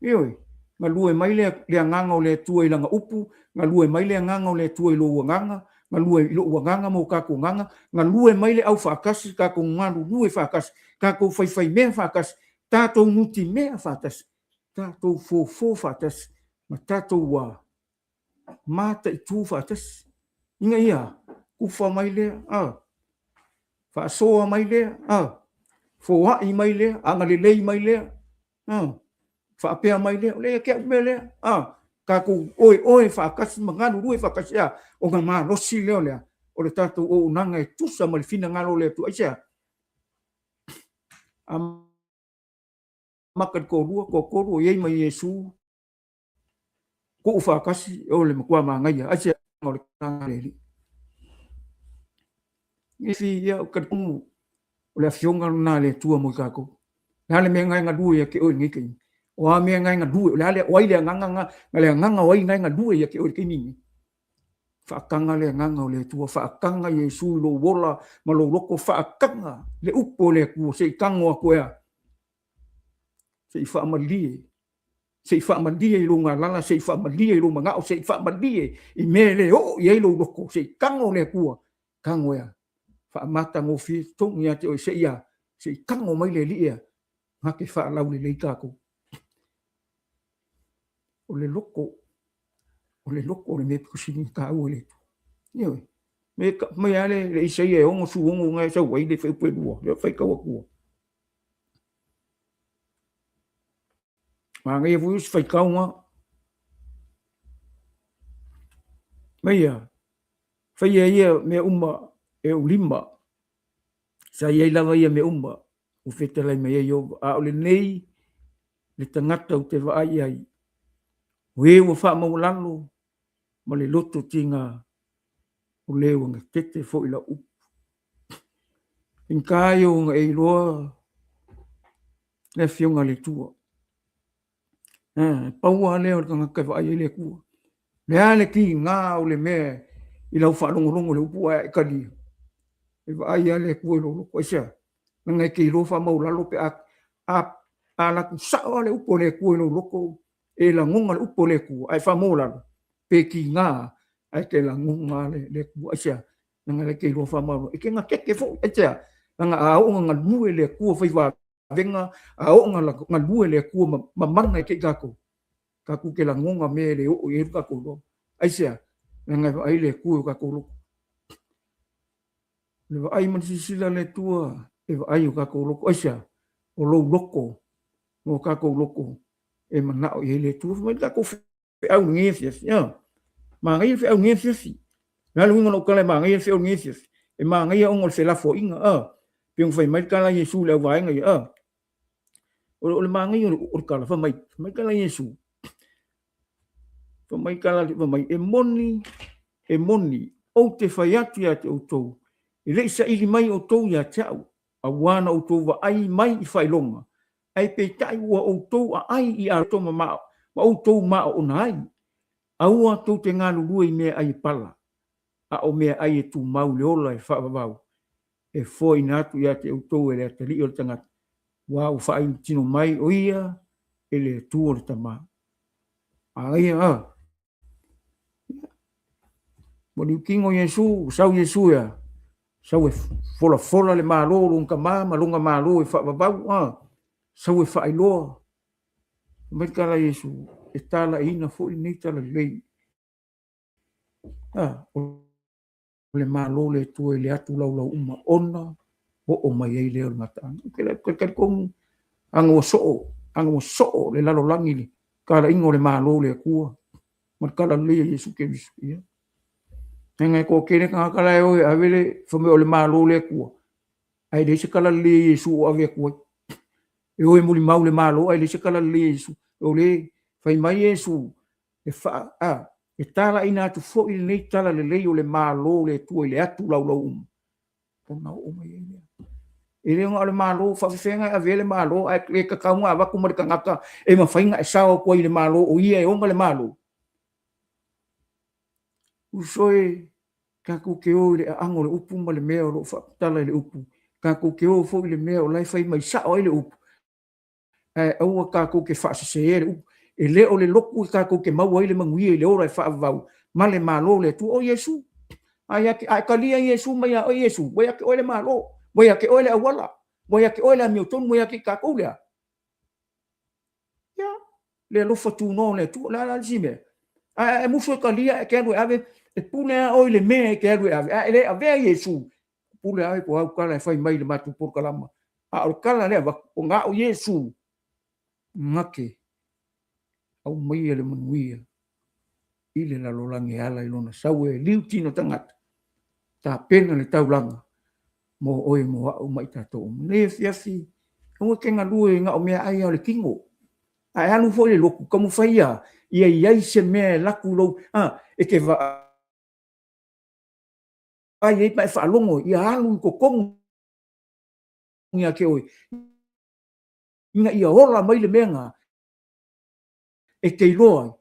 ioi ngalue mai le nganga o le tu i langa upu ngalue mai le nganga o le tu i lo nganga ngalue i lo nganga mo ka ko nganga ngalue mai le au fa kasi ka ko ngalu lue fa kasi ka ko fai me fa kasi tato muti me fa kasi tato fo fa kasi ma tato wa mata i tu fa tas inga ia ku fa mai le fa so mai le fo i mai le anga le mai le fa pe mai le ke me le ka ku oi fa kas manganu rui fa kasia o nga ma lo si le o le tatu o nanga e tusa mal fina ngalo le tu asia makat ko rua ko ru ye mai Yesu ko fa kasi o le kwa ma ngai asia o le tanga le ni fi ya ka ku o le fionga na le tua mo ka ko na le me ngai nga du ya ke o ngi ke o a me ngai nga du le wai le nganga wai ngai nga du ya ke o ke ni whaakanga le nganga o le tua, whaakanga Yesu lo wola, ma lo loko whaakanga le upo le kua, se i kango a koea, se i whaamalie, se i whaamalie i lo ngā lala, se i whaamalie i lo mangao, se i whaamalie i me le o i lo loko, se i kango le kua, kango ea, whaamata ngō whi, tongi ate o se ia, se i kango mai le lia, hake whaalau le leikako. O le loko le me kusini ka au le tu me ale le isa ye ongo su ongo ngai sa wai le fe pe duo le fe ka ku ma ngai vu fe ka uma me ya fe ye me umma e ulima sa ye lava ye me umma u fe tele me ye yo a le nei le tangata u te va ai we wo fa mo lalo ma le loto tinga o leo nga tete fo ila u in kayo nga e loa le fionga le tua paua leo nga ka va ai le ku le ale ki nga o le me ila u fa longo le upua e ka di e va ai le ku lo ko sia nga ki lo fa mo lalo pe a la ku sa le upo le ku lo loko e la ngonga le upo le ku ai fa mo lalo pe ki nga ai te la ngonga le ku sia nga le ke lo fa mo e ke nga ke fo sia nga a o nga lu le ku fa va venga a o nga lu le ku ma manga ke ka ku ke la ngonga me le o e ka ku lo ai sia nga ai le ku ka ku lo le ai man si sila le tua e ai ka ku lo ai sia o lo loko mo ka ku loko e mana o e le tu ma ka ku au ngefia ya ma ngai fe au ngefia na lu ngolo kale ma ngai fe au ngefia e ma ngai o ngol fe la fo inga piung fai mai kala Yesu le vai ngai o le ma ngai o kala fa mai kala Yesu fa mai kala fa mai e moni o te fai atu ya te o tou e le sa ili mai o tou ya tau a wana o tou va ai mai i fai longa ai pe tai ua o tou a ai i a to ma o tou ma o nai a ua tou te ngalu lua i mea ai pala a o mea ai e tu mau le ola e wha vavau e foi natu ya te o tou e le atali o le tangata wa o wha ai tino mai o ia e le tu o le tama a ia Moni kingo Yesu sau Yesu ya sau e fola le malo runga mama lunga malo e fa babau sau e fa ilo merkala Yesu e tala ina fo ni tala le le malo le tu le atu lau uma ona o mai le mata ke kong ango so le lalo langi ni kala ingo le malo le kua merkala le Yesu ke ya nga ko kene ka kala o avele fo me o le malo le kua ai de se kala le Yesu o ave kua e o muli mau le malo ai le se kala le Yesu o le fai mai Yesu e fa e tala ina tu fo i nei tala le o le malo le tu le atu lau ona o mai e le ngale malo fa fenga avele malo ai le ka kaunga ava ku mar ka ngaka e ma fainga e sao ko i le malo o ia e onga le malo usoi ka ku ke o le ango le upu ma le mea o fa tala le upu ka ku ke o fo le mea o lai fai mai sa o le upu au ka ku ke fa se le upu e le o le loku ka ku ke mau ai le mangui le ora fa vau ma le malo le tu o Yesu ai ka lia Yesu mai o Yesu boia ke o le malo boia ke o le awala boia ke o le miuton boia ke ka ku le ya le lo fa tu no le tu la jime muso ka lia ke ave e pune o le me ke ave le ave Yesu pule ai ko au kala fai mai le matu por kalama a o kala le va o nga o Yesu ngake au mai le manuia ile la lolangi ala ilona sawe liu tino tangata ta pena le taulanga mo oe mo au mai tato ne fiafi o ke nga lue nga o mea ai o le kingo ai anu fo le loku como faia ia se me laku lo e ke va ai e pa fa longo ia alu ko kong ia ke oi inga ia ola mai le menga e te loa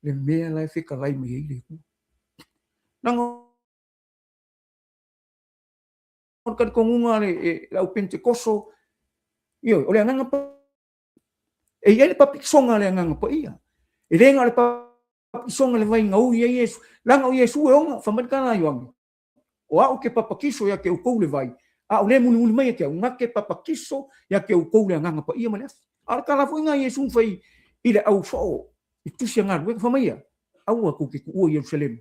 le mea lai fika lai mai ele ku nango kan kongunga le la pentecoso io o le nganga pa e ia le papisonga le nganga pa ia e renga le papisonga le vai ngau ia Yesu langa o Yesu e onga fa matkana yoang o au ke papakiso ia ke ukou le vai a o le muni mai ke unga ke papakiso ia ke ukou le nganga pa ia malas al kala fo nga Yesu fai ile au fo i tusia nga we fa mai au aku ke ku o Yerusalem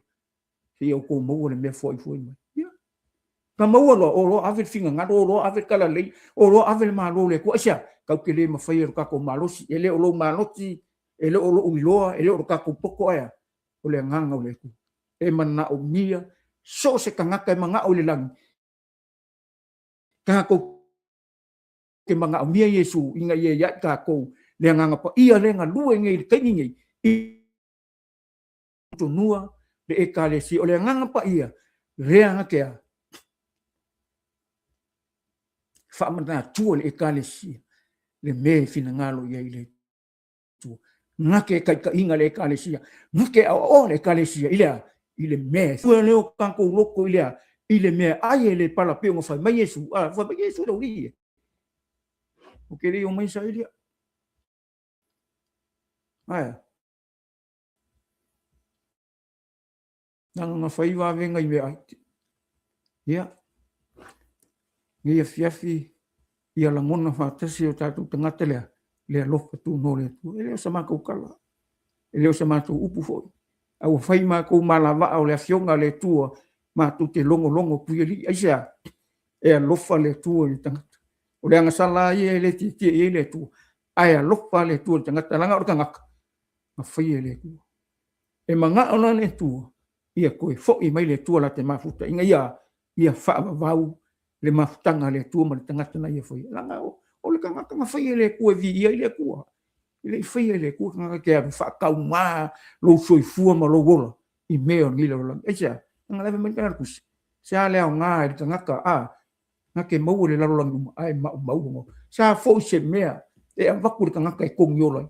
se eu ko mo le me foi mai ka mau o lo ave finga nga o lo ave kala le o lo ave ma lo le ko sia ka ke le ma fai ka ko malosi ele o lo maloti ele o lo uloa ele o ka ko poko aya o le nganga o le ku e mana o mia so se kanga ka manga o le lang ka ko ke manga o mia Yesu inga ye ya ka ko le nganga pa ia le nga lue ngai ke ngai i to nua le e ka le si o le nganga pa ia rea ke fa mana tu le ekalesia le me fina ngalo ia ile tu ngake ka inga le ekalesia ngake o le ekalesia ile me tu le o kanko loko ile me ai le pala pe mo fa mai Yesu fa mai Yesu do ri o ke ri o mai sa ile ai nang na fa iwa venga i ai ia ia fiafi ia la mona fa tasi o tatu tangata le lofa tu no le tu ele sama ko kala ele sama tu upu fo au fai ma ko malava o le afionga le tu ma tu te longo puili aisa e lofa le tu i tangata o le anga sala ie le ti le tu ai lofa le tu tangata langa o tangaka ma fai le tu e manga ona le tu ia ko fo i mai le tu la te mafuta inga ia fa vau le mafutanga le tu ma tangata na ia foi langa o le kanga kanga fai le ku vi ia le ku le fai le ku kanga ke fa ka ma lo soi fu ma lo gola i meo ni lo eja nga le men kana kus sa le nga i kanga ka nga ke mo le lo lang ai ma mo sa fo se mea e va ku kanga ka kong yo lo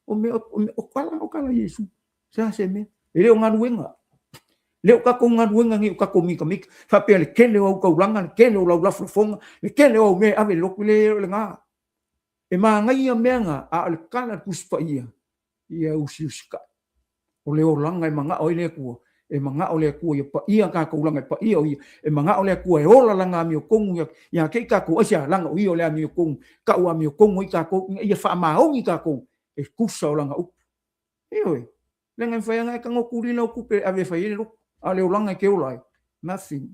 o kala Yesu sa se me ele nga nuenga leo ka ko nga wenga ngi ka ko mi fa pe le kele o ko langa kele o la fonga le kele o me ave lo le nga e ma nga ia menga a le kana kuspa ia usiuska o le o langa e manga o le ku e manga o le ku ia pa ia ka ko langa pa ia e manga o le ku e ola langa mi ko ia ke ka ko asia langa o le mi ko ka o mi ko i ka ko ia fa ma o i ka ko e kusa o langa u e lenga fa nga ka ngo kuri no ku pe ave fa ile a le olanga ke olai nothing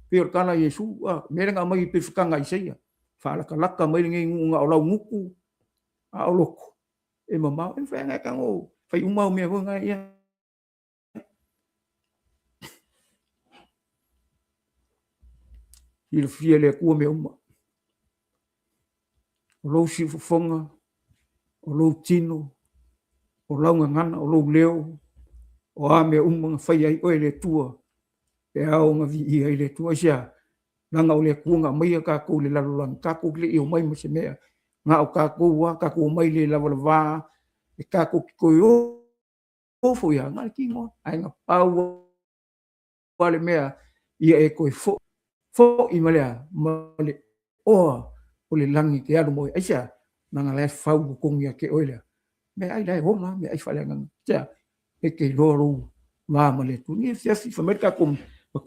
pe kala Yesu me nga mai pe fikanga isaia fa la kala mai ngi nga ola nguku a oloko e mama e fa nga ka ngo fa uma me nga ia il fiele ku me uma lo si fonga o lo tino o lo ngana o lo leo o a me fa ai o le tua e au nga vi i le tua sia langa o le kunga mai ka ko le lalang ka ko le i mai mo se mea nga o ka ko mai le la va e ka ko o fo ya nga ki ngo ai nga pau wale mea ia e ko fo i male o le langi ke alo mo ai sia nga le fau ko ngia ke oile me ai dai ho me ai fa le nga sia e ke loro ma male tu ni sia si fa merka kom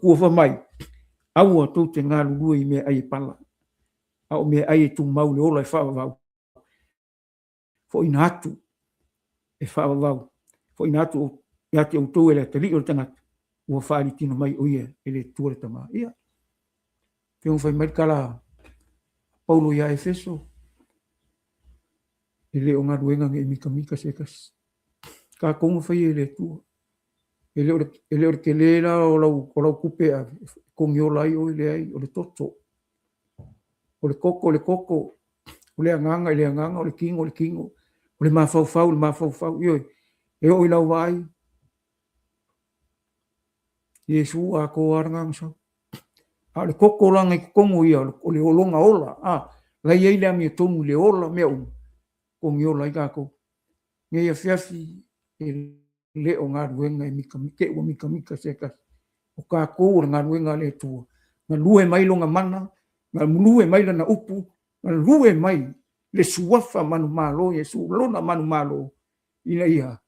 ku fa mai au tu te nga lu i me ai pala au me ai tu mau le ola fa va fo inatu e fa va fo inatu ya te tu ele te li o tanga o fa ni tino mai o ia ele tu le tama ia Piong fai mai kala Paulo ia Efeso. Ele o ngā ruenga nge mika sekas. Ka konga fai ele tua. Ele ore ke leila o lau kupe a kongi o lai o ele ai, o le toto. O le koko, o le anganga, o le kingo. O le mafau, ioi. E o ilau vai. Yesu a ko arangang sa. A le koko langa i kongo ia, o le olonga ola. Lai ei le ami tomu le ola mea kongi ola i kako. Nge ia fiafi le o ngā ruenga mika sekas. O kako o ngā ruenga le tua. Ngā lue mai longa mana, ngā lue mai lana upu, ngā lue mai le suafa manu malo, Yesu lona manu malo. Ina ia,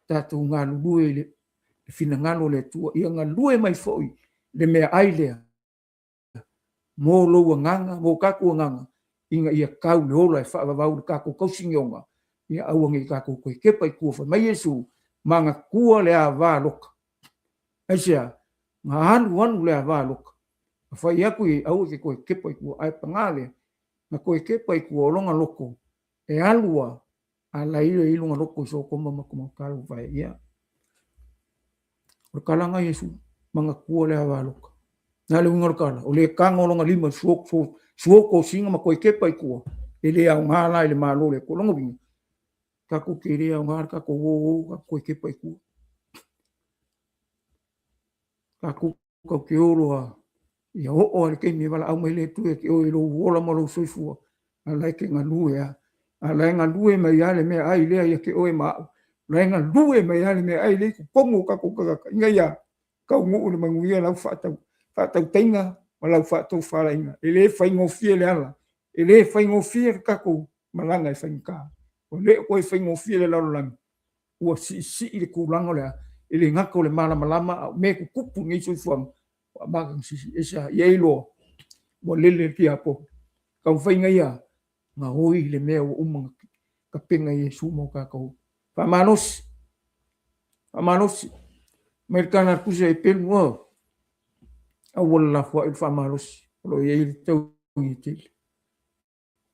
tātou ngā lue le fina ngalo le tua. Ia ngā lue mai foi, le mea ailea. Mō loua nganga, mō kako nganga. Inga ia kau le ola e whaavavau le kako kausingonga. Ia auangi kako koe kepa i kua wha. Mai Yesu, manga kua le a wā loka. Aisia, ngā anu le a wā loka. Whai aku i au ke koe kepa i kua ai pangale. Ngā koe kepa i kua olonga loko. E alua, a laile ilunga loko i so koma makuma karu whai ia. O kalanga Yesu, manga kua le a wā loka. Nā le unga kala, o le kanga olonga lima suoko singa ma koe kepa i kua. E le au ngā lai le mālo le kolonga winga. Kako ke rea o ngāra, kako o koe kepa i kua. Kako kau ke oroa, ia o ale kei me wala au mai le tue ke o i lo uola ma lo soifua. A lai ke ngā lue a. A lai ngā lue mai ale mea ai lea ia ke oe maa. Lai ngā lue mai ale mea ai lea ku pongo kako kakaka. Inga ia, kau ngu le manguia lau whaatau tainga, ma lau whaatau whala inga. E le whaingofia le ala. E le whaingofia kako malanga e whaingkaa. O le koe whaingofia le larolangi. Ua si le kūlanga lea. E le ngako le malama me ku kupu ngai soifuang. Wa makang sisi. Esa ieiloa. Wa lele ki apo. Kau whainga ia. Ngā hoi le mea o umanga. Ka penga i sumo kakau. Whamanosi. Merikana kusa e pelu o. Awala la fwa il whamanosi. Olo iei le tau i tele.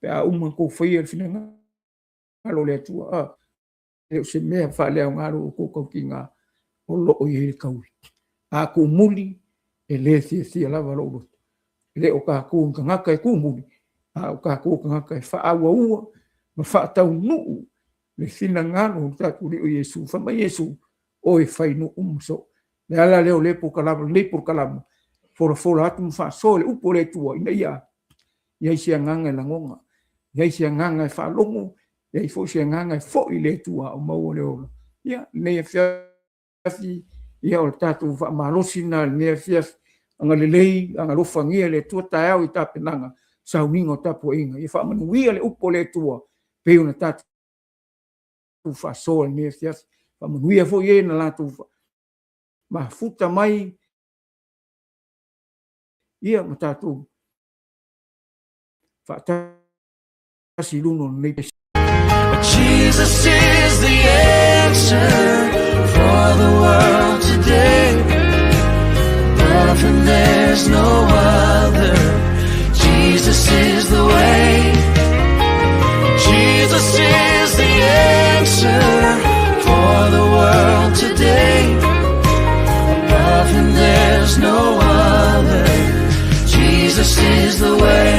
Pea umanga kou whaia le whinanga. Alo le atua. E se mea whalea o ngaro o kōkau ki ngā. O loo i ele kaui. A ko muli e le thia lava loo. Le o ka ko ngaka e ko muli. A o ka ko ngaka e whaaua ua. Ma whaatau nuu. Le fina ngano tatu le o Yesu. Whama Yesu o e whainu umso. Le ala leo lepo kalama. Fora atu mwha so le upo le tua. Ina ia. Ia isi nganga e langonga. Ia isi nganga e whalongo. Ia ifo isi nganga e fo i le tua o maua le ola. Ia nei fiafi. Ia o tatu wha malosi na nei fiafi. Anga le lei, anga lofa ngia le tua tae au i tapenanga. Sau ningo tapu inga. Ia wha manuia le upo le tua. Peo na tatu. Wha so nei fiafi. Wha manuia fo ie na latu. Ma futa mai. Ia ma tatu. Wha tasi luno nei pesi. Jesus is the answer for the world today. Above him there's no other. Jesus is the way. Jesus is the answer for the world today. Above him there's no other. Jesus is the way.